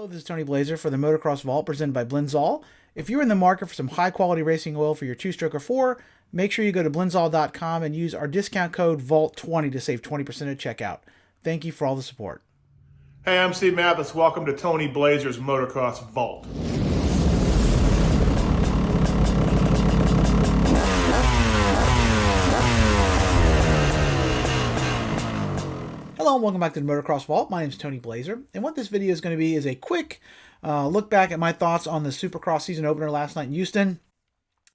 Hello, this is Tony Blazier for the Motocross Vault presented by Blinzall. If you're in the market for some high-quality racing oil for your two-stroke or four, make sure you go to blinzall.com and use our discount code VAULT20 to save 20% at checkout. Thank you for all the support. Hey, I'm Steve Mathis. Welcome to Tony Blazier's Motocross Vault. Hello and welcome back to the Motocross Vault. My name is Tony Blazier, and what this video is going to be is a quick look back at my thoughts on the Supercross season opener last night in Houston.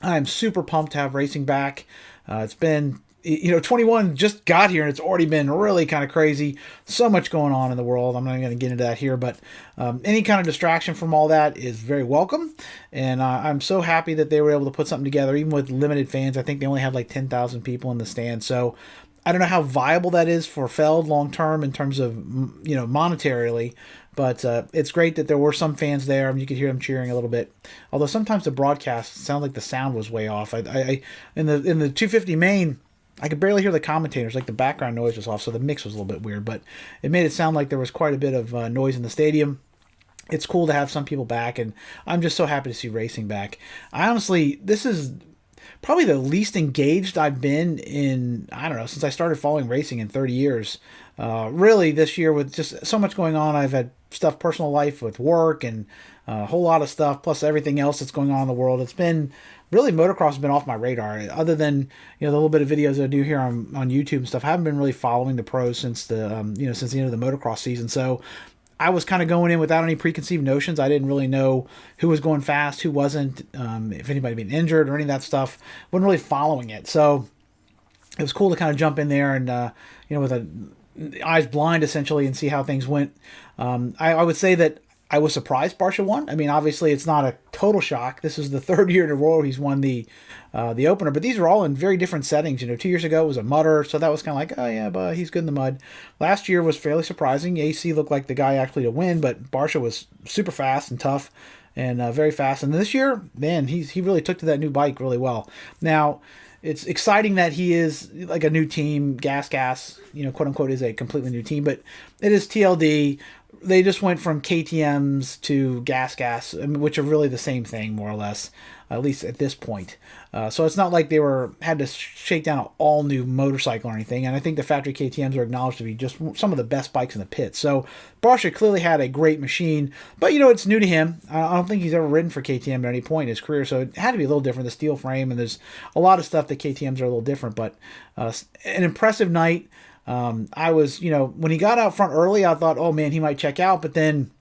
I'm super pumped to have racing back. It's been, 21 just got here and it's already been really kind of crazy. So much going on in the world. I'm not going to get into that here, but any kind of distraction from all that is very welcome. And I'm so happy that they were able to put something together, even with limited fans. I think they only had like 10,000 people in the stand. So I don't know how viable that is for Feld long term in terms of, monetarily, but it's great that there were some fans there. You could hear them cheering a little bit. Although sometimes the broadcast sounded like the sound was way off. I in the 250 main, I could barely hear the commentators. Like the background noise was off, so the mix was a little bit weird. But it made it sound like there was quite a bit of noise in the stadium. It's cool to have some people back, and I'm just so happy to see racing back. This is probably the least engaged I've been in, since I started following racing in 30 years. Really, this year with just so much going on, I've had stuff, personal life with work and a whole lot of stuff, plus everything else that's going on in the world. It's been, really, motocross has been off my radar. Other than, the little bit of videos I do here on YouTube and stuff, I haven't been really following the pros since since the end of the motocross season. So I was kind of going in without any preconceived notions. I didn't really know who was going fast, who wasn't, if anybody had been injured or any of that stuff. Wasn't really following it. So it was cool to kind of jump in there and, with eyes blind essentially and see how things went. I would say that I was surprised Barcia won. I mean, obviously it's not a total shock. This is the third year in a row he's won the opener, but these are all in very different settings. 2 years ago it was a mudder, so that was kind of like, oh yeah, but he's good in the mud. Last year was fairly surprising. AC looked like the guy actually to win, but Barcia was super fast and tough and very fast. And this year, man, he really took to that new bike really well. Now, it's exciting that he is like a new team. Gas, quote unquote, is a completely new team, but it is TLD. They just went from KTMs to gas, which are really the same thing, more or less, at least at this point. So it's not like they had to shake down an all-new motorcycle or anything, and I think the factory KTMs are acknowledged to be just some of the best bikes in the pit. So Barcia clearly had a great machine, but, it's new to him. I don't think he's ever ridden for KTM at any point in his career, so it had to be a little different, the steel frame, and there's a lot of stuff that KTMs are a little different, but an impressive night. I was, when he got out front early, I thought, oh man, he might check out. But then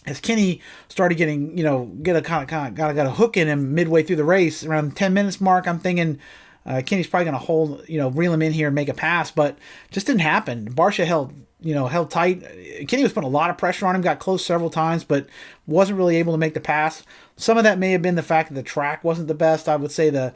as Kenny started getting, got a hook in him midway through the race, around the 10 minutes mark, I'm thinking Kenny's probably going to hold, reel him in here and make a pass, but just didn't happen. Barcia held tight. Kenny was putting a lot of pressure on him, got close several times, but wasn't really able to make the pass. Some of that may have been the fact that the track wasn't the best. I would say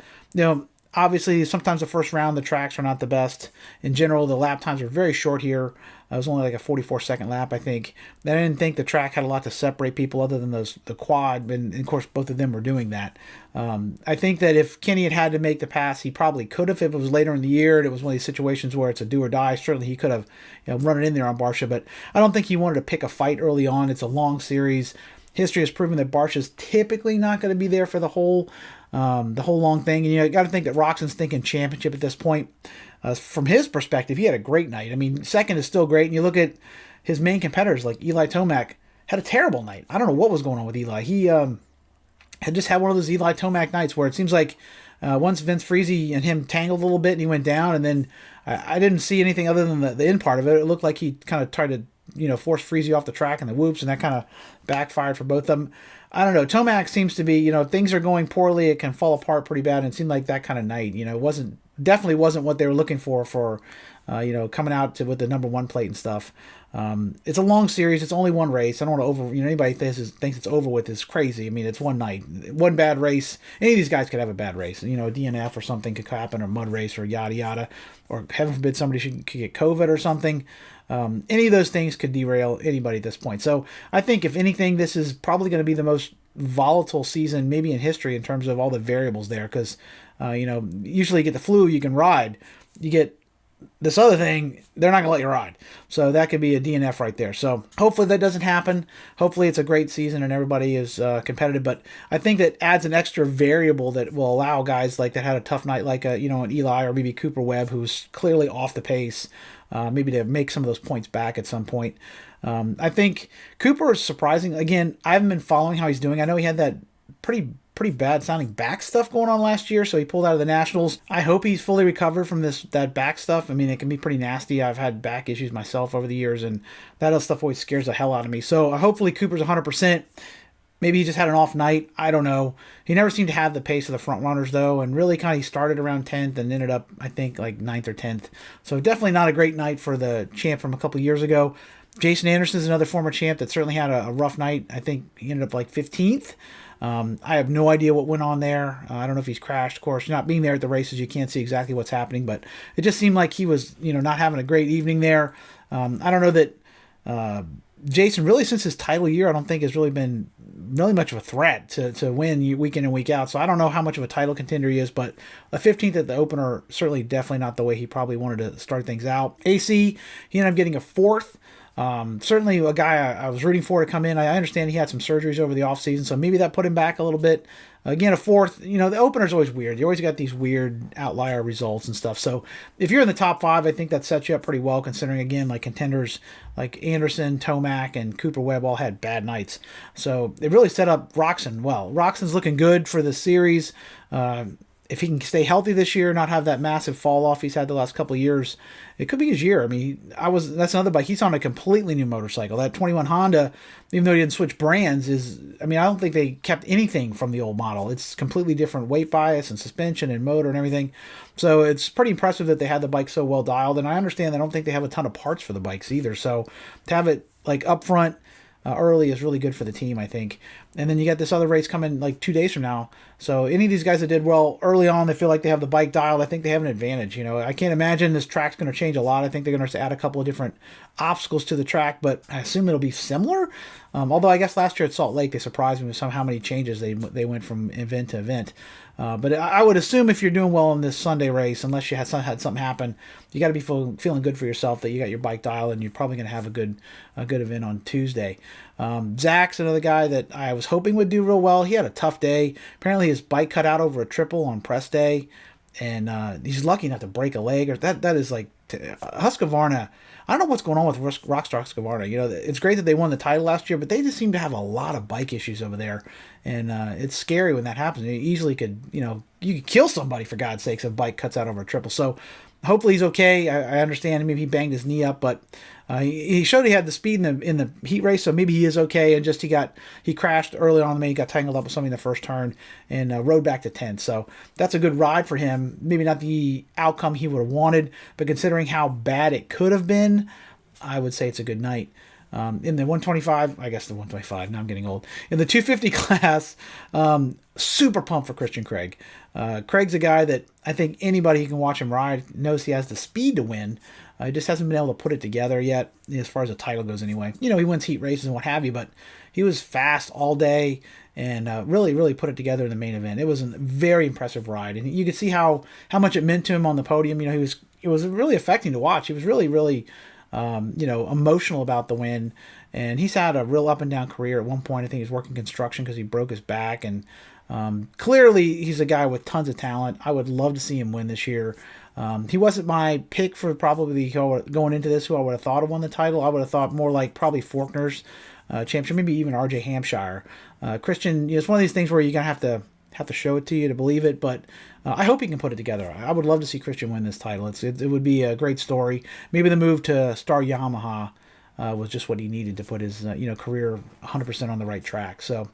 obviously, sometimes the first round, the tracks are not the best. In general, the lap times are very short here. It was only like a 44-second lap, I think. I didn't think the track had a lot to separate people other than the quad, and of course, both of them were doing that. I think that if Kenny had to make the pass, he probably could have if it was later in the year and it was one of these situations where it's a do or die. Certainly, he could have run it in there on Barcia, but I don't think he wanted to pick a fight early on. It's a long series. History has proven that Barcia's typically not going to be there for the whole long thing. And you got to think that Roxon's thinking championship at this point. From his perspective, he had a great night. I mean, second is still great. And you look at his main competitors, like Eli Tomac, had a terrible night. I don't know what was going on with Eli. He had just had one of those Eli Tomac nights where it seems like once Vince Friese and him tangled a little bit and he went down, and then I didn't see anything other than the end part of it. It looked like he kind of tried to force Friese off the track in the whoops, and that kind of backfired for both of them. I don't know. Tomac seems to be, things are going poorly. It can fall apart pretty bad. And it seemed like that kind of night, definitely wasn't what they were looking for, coming out with the number one plate and stuff. It's a long series. It's only one race. I don't want to anybody thinks it's over with is crazy. I mean, it's one night, one bad race. Any of these guys could have a bad race. A DNF or something could happen, or mud race, or yada yada, or heaven forbid somebody could get COVID or something. Any of those things could derail anybody at this point. So I think if anything, this is probably going to be the most volatile season maybe in history in terms of all the variables there. Because, usually you get the flu, you can ride. You get this other thing, they're not going to let you ride. So that could be a DNF right there. So hopefully that doesn't happen. Hopefully it's a great season and everybody is competitive. But I think that adds an extra variable that will allow guys like that had a tough night, like an Eli or maybe Cooper Webb, who's clearly off the pace, maybe to make some of those points back at some point. I think Cooper is surprising. Again, I haven't been following how he's doing. I know he had that pretty bad sounding back stuff going on last year, so he pulled out of the Nationals. I hope he's fully recovered from that back stuff. I mean, it can be pretty nasty. I've had back issues myself over the years, and that other stuff always scares the hell out of me. So hopefully Cooper's 100%. Maybe he just had an off night. I don't know. He never seemed to have the pace of the front runners, though, and really kind of he started around 10th and ended up, I think, like 9th or 10th. So definitely not a great night for the champ from a couple years ago. Jason Anderson is another former champ that certainly had a rough night. I think he ended up like 15th. I have no idea what went on there. I don't know if he's crashed. Of course, not being there at the races, you can't see exactly what's happening, but it just seemed like he was, not having a great evening there. I don't know that Jason, really since his title year, I don't think has really been really much of a threat to win week in and week out. So I don't know how much of a title contender he is, but a 15th at the opener, certainly definitely not the way he probably wanted to start things out. AC, he ended up getting a 4th. Certainly a guy I was rooting for to come in. I understand he had some surgeries over the offseason, so maybe that put him back a little bit. Again, a 4th. The opener's always weird. You always got these weird outlier results and stuff. So if you're in the top 5, I think that sets you up pretty well, considering, again, like contenders like Anderson, Tomac, and Cooper Webb all had bad nights. So it really set up Roczen well. Roxon's looking good for the series. If he can stay healthy this year, not have that massive fall off he's had the last couple of years, it could be his year. I mean, that's another bike. He's on a completely new motorcycle. That 21 Honda, even though he didn't switch brands, I don't think they kept anything from the old model. It's completely different weight bias and suspension and motor and everything. So it's pretty impressive that they had the bike so well dialed. And I understand I don't think they have a ton of parts for the bikes either. So to have it like up front early is really good for the team, I think. And then you got this other race coming like 2 days from now. So any of these guys that did well early on, they feel like they have the bike dialed. I think they have an advantage. I can't imagine this track's going to change a lot. I think they're going to add a couple of different obstacles to the track, but I assume it'll be similar. Although I guess last year at Salt Lake, they surprised me with how many changes they went from event to event. But I would assume if you're doing well in this Sunday race, unless you had something happen, you got to be feeling good for yourself that you got your bike dialed, and you're probably going to have a good event on Tuesday. Zach's another guy that I was hoping would do real well. He had a tough day. Apparently his bike cut out over a triple on press day, and he's lucky not to break a leg. Or that is like Husqvarna. I don't know what's going on with Rockstar Husqvarna. It's great that they won the title last year, but they just seem to have a lot of bike issues over there, and it's scary when that happens. You easily could, you could kill somebody, for God's sakes, if a bike cuts out over a triple. So hopefully he's okay. I understand maybe he banged his knee up, but he showed he had the speed in the heat race, so maybe he is okay. And just he crashed early on. He got tangled up with something in the first turn and rode back to 10th. So that's a good ride for him. Maybe not the outcome he would have wanted, but considering how bad it could have been, I would say it's a good night. In the 125, I guess the 125, now I'm getting old. In the 250 class, super pumped for Christian Craig. Craig's a guy that I think anybody who can watch him ride knows he has the speed to win. He just hasn't been able to put it together yet, as far as the title goes anyway. He wins heat races and what have you, but he was fast all day and really, really put it together in the main event. It was a very impressive ride, and you could see how much it meant to him on the podium. It was really affecting to watch. He was really, really emotional about the win, and he's had a real up and down career. At one point, I think he was working construction because he broke his back, and clearly he's a guy with tons of talent. I would love to see him win this year. He wasn't my pick for probably going into this, who I would have thought of won the title. I would have thought more like probably Faulkner's championship, maybe even RJ Hampshire. Christian, it's one of these things where you're going to have to show it to you to believe it, but I hope he can put it together. I would love to see Christian win this title. It would be a great story. Maybe the move to Star Yamaha was just what he needed to put his career 100% on the right track. So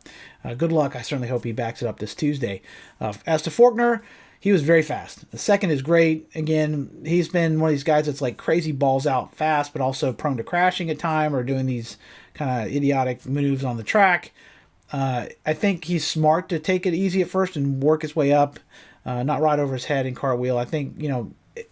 good luck. I certainly hope he backs it up this Tuesday. As to Faulkner, he was very fast. The second is great. Again, he's been one of these guys that's like crazy balls out fast, but also prone to crashing at time or doing these kind of idiotic moves on the track. I think he's smart to take it easy at first and work his way up, not ride over his head and cartwheel. I think,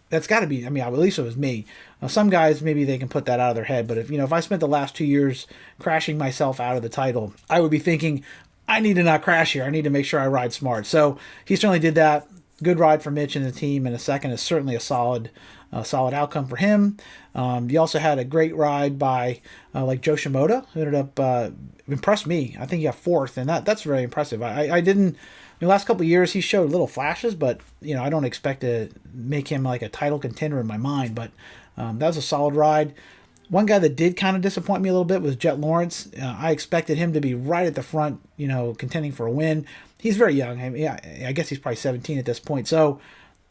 that's got to be, at least it was me. Some guys, maybe they can put that out of their head, but if I spent the last 2 years crashing myself out of the title, I would be thinking, I need to not crash here. I need to make sure I ride smart. So he certainly did that. Good ride for Mitch and the team, and a second is certainly a solid a solid outcome for him. You also had a great ride by like Joe Shimoda, who ended up impressed me. I think he got fourth, and that's very impressive. I didn't. In the last couple of years, he showed little flashes, but I don't expect to make him like a title contender in my mind. But that was a solid ride. One guy that did kind of disappoint me a little bit was Jet Lawrence. I expected him to be right at the front, contending for a win. He's very young. I guess he's probably 17 at this point, so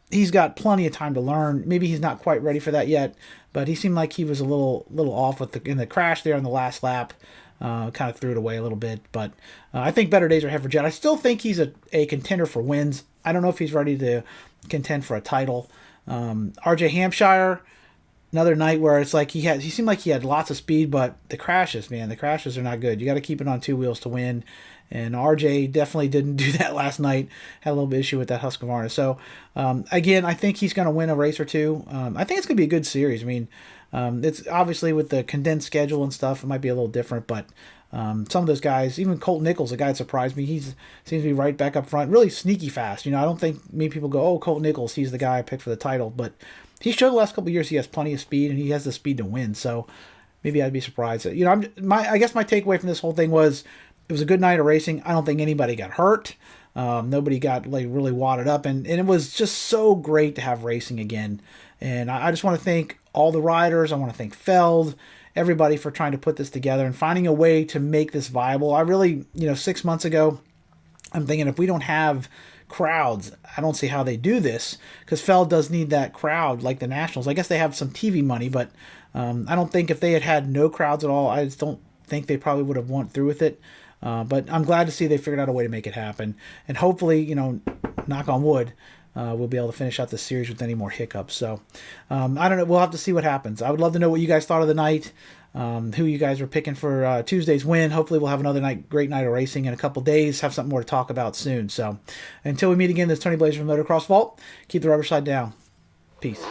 he's got plenty of time to learn. Maybe he's not quite ready for that yet, but he seemed like he was a little off in the crash there on the last lap. Kind of threw it away a little bit, but I think better days are ahead for Jet. I still think he's a contender for wins. I don't know if he's ready to contend for a title. RJ Hampshire, another night where it's like he seemed like he had lots of speed, but the crashes are not good. You got to keep it on two wheels to win. And RJ definitely didn't do that last night. Had a little bit of issue with that Husqvarna. So, again, I think he's going to win a race or two. I think it's going to be a good series. I mean, it's obviously with the condensed schedule and stuff, it might be a little different. But some of those guys, even Colt Nichols, a guy that surprised me, he seems to be right back up front. Really sneaky fast. I don't think many people go, oh, Colt Nichols, he's the guy I picked for the title. But he showed the last couple of years he has plenty of speed, and he has the speed to win. So maybe I'd be surprised. I guess my takeaway from this whole thing was, it was a good night of racing. I don't think anybody got hurt. Nobody got like really wadded up, and it was just so great to have racing again. And I just want to thank all the riders. I want to thank Feld, everybody for trying to put this together and finding a way to make this viable. I really, 6 months ago, I'm thinking if we don't have crowds, I don't see how they do this, because Feld does need that crowd like the Nationals. I guess they have some TV money, but I don't think if they had no crowds at all, I just don't think they probably would have went through with it. But I'm glad to see they figured out a way to make it happen. And hopefully, knock on wood, we'll be able to finish out the series with any more hiccups. So, I don't know. We'll have to see what happens. I would love to know what you guys thought of the night, who you guys were picking for Tuesday's win. Hopefully, we'll have another great night of racing in a couple days. Have something more to talk about soon. So, until we meet again, this is Tony Blazier from Motocross Vault. Keep the rubber side down. Peace.